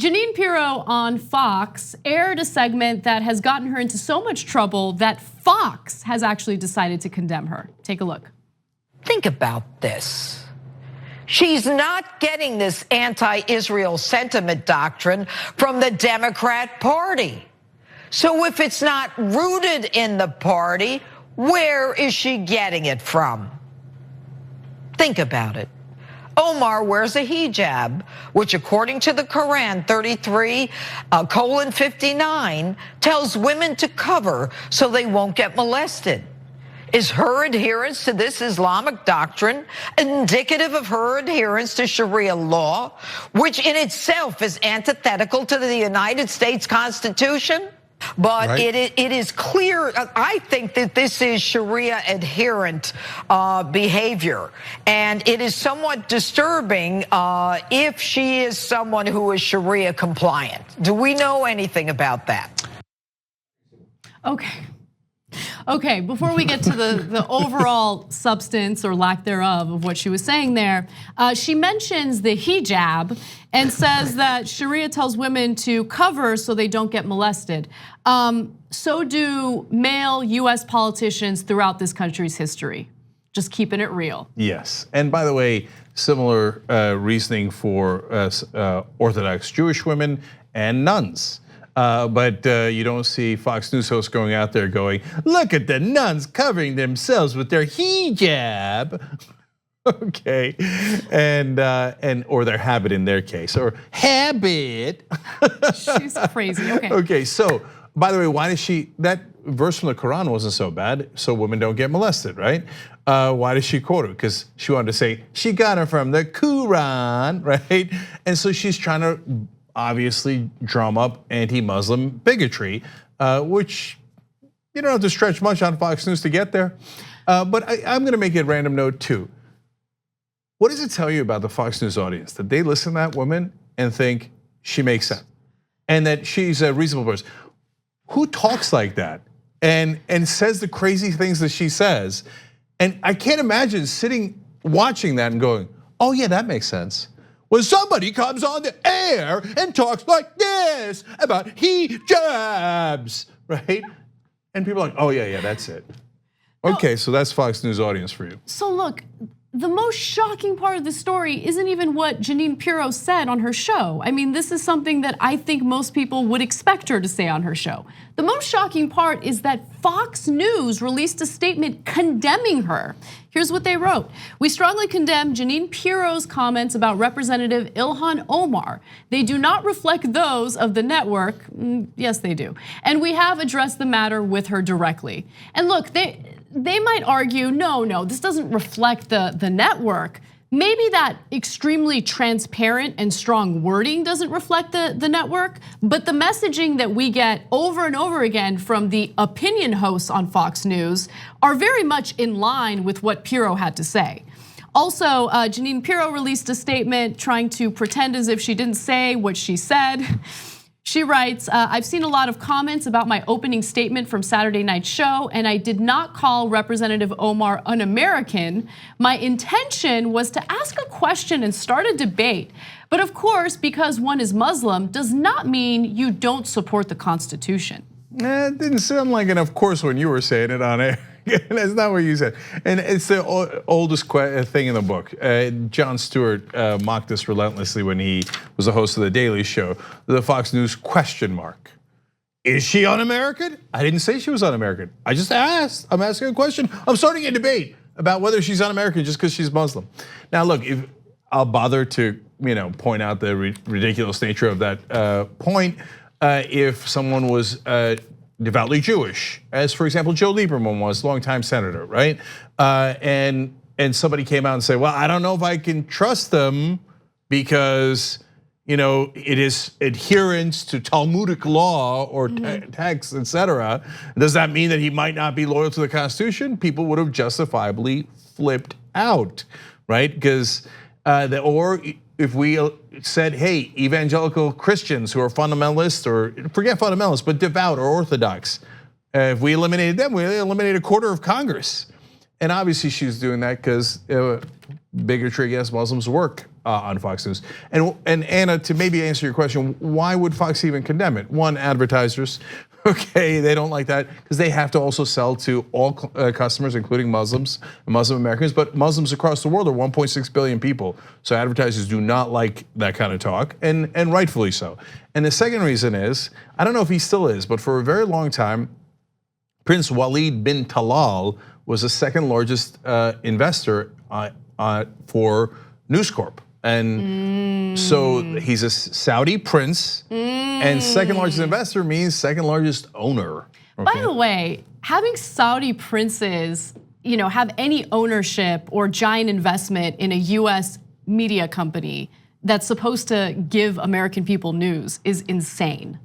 Jeanine Pirro on Fox aired a segment that has gotten her into so much trouble that Fox has actually decided to condemn her. Take a look. Think about this. She's not getting this anti-Israel sentiment doctrine from the Democrat Party. So if it's not rooted in the party, where is she getting it from? Think about it. Omar wears a hijab, which according to the Quran 33:59 tells women to cover so they won't get molested. Is her adherence to this Islamic doctrine indicative of her adherence to Sharia law, which in itself is antithetical to the United States Constitution? But right. it is clear, I think that this is Sharia adherent behavior. And it is somewhat disturbing if she is someone who is Sharia compliant. Do we know anything about that? Okay, before we get to the overall substance or lack thereof of what she was saying there, she mentions the hijab and says that Sharia tells women to cover so they don't get molested. So do male US politicians throughout this country's history. Just keeping it real. Yes, and by the way, similar reasoning for Orthodox Jewish women and nuns. But you don't see Fox News hosts going out there going, look at the nuns covering themselves with their hijab. Okay, and or their habit in their case, or habit. She's crazy, okay. Okay, so by the way, why does that verse from the Quran wasn't so bad, so women don't get molested, right? Why does she quote it? Because she wanted to say, she got it from the Quran, right? And so she's trying to obviously drum up anti-Muslim bigotry, which you don't have to stretch much on Fox News to get there. But I'm gonna make a random note too. What does it tell you about the Fox News audience? That they listen to that woman and think she makes sense and that she's a reasonable person? Who talks like that and says the crazy things that she says? And I can't imagine sitting watching that and going, oh yeah, that makes sense. When somebody comes on the air and talks like this about hijabs, right? And people are like, oh yeah, that's it. Okay, so that's Fox News audience for you. So look, the most shocking part of the story isn't even what Jeanine Pirro said on her show. I mean, this is something that I think most people would expect her to say on her show. The most shocking part is that Fox News released a statement condemning her. Here's what they wrote. We strongly condemn Jeanine Pirro's comments about Representative Ilhan Omar. They do not reflect those of the network. Yes, they do. And we have addressed the matter with her directly. And look, they might argue, no, this doesn't reflect the network. Maybe that extremely transparent and strong wording doesn't reflect the network, but the messaging that we get over and over again from the opinion hosts on Fox News are very much in line with what Pirro had to say. Also, Jeanine Pirro released a statement trying to pretend as if she didn't say what she said. She writes, I've seen a lot of comments about my opening statement from Saturday night's show, and I did not call Representative Omar un-American. My intention was to ask a question and start a debate. But of course, because one is Muslim does not mean you don't support the Constitution. It didn't sound like an of course when you were saying it on air. That's not what you said. And it's the oldest thing in the book. Jon Stewart mocked this relentlessly when he was a host of The Daily Show. The Fox News question mark. Is she un-American? I didn't say she was un-American. I just asked. I'm asking a question. I'm starting a debate about whether she's un-American just because she's Muslim. Now look, if I'll bother to point out the ridiculous nature of that point, if someone was devoutly Jewish, as for example Joe Lieberman was, longtime senator, right? And somebody came out and said, well, I don't know if I can trust them because it is adherence to Talmudic law or text, etc. Does that mean that he might not be loyal to the Constitution? People would have justifiably flipped out, right? Because or if we said, hey, evangelical Christians who are fundamentalists, or forget fundamentalists, but devout or Orthodox, if we eliminated them, we eliminated a quarter of Congress. And obviously she's doing that because bigotry against Muslims work. on Fox News. And Anna, to maybe answer your question, why would Fox even condemn it? One, advertisers. Okay, they don't like that because they have to also sell to all customers, including Muslims and Muslim Americans. But Muslims across the world are 1.6 billion people. So advertisers do not like that kind of talk, and rightfully so. And the second reason is, I don't know if he still is, but for a very long time, Prince Walid bin Talal was the second largest investor for News Corp. And so he's a Saudi prince, and second largest investor means second largest owner. Okay? By the way, having Saudi princes, have any ownership or giant investment in a US media company that's supposed to give American people news is insane.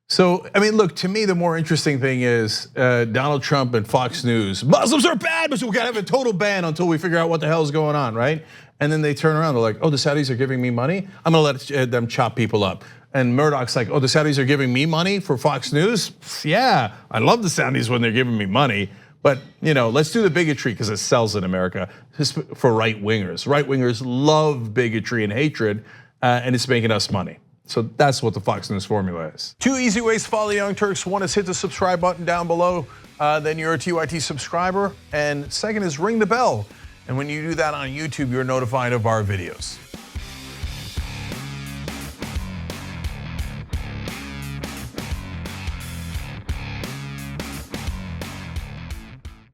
So, I mean, look, to me, the more interesting thing is Donald Trump and Fox News. Muslims are bad, but we gotta have a total ban until we figure out what the hell is going on, right? And then they turn around, they're like, oh, the Saudis are giving me money? I'm gonna let them chop people up. And Murdoch's like, oh, the Saudis are giving me money for Fox News? Yeah, I love the Saudis when they're giving me money. But let's do the bigotry because it sells in America for right wingers. Right wingers love bigotry and hatred, and it's making us money. So that's what the Fox News formula is. 2 easy ways to follow the Young Turks. One is hit the subscribe button down below, then you're a TYT subscriber. And second is ring the bell. And when you do that on YouTube, you're notified of our videos.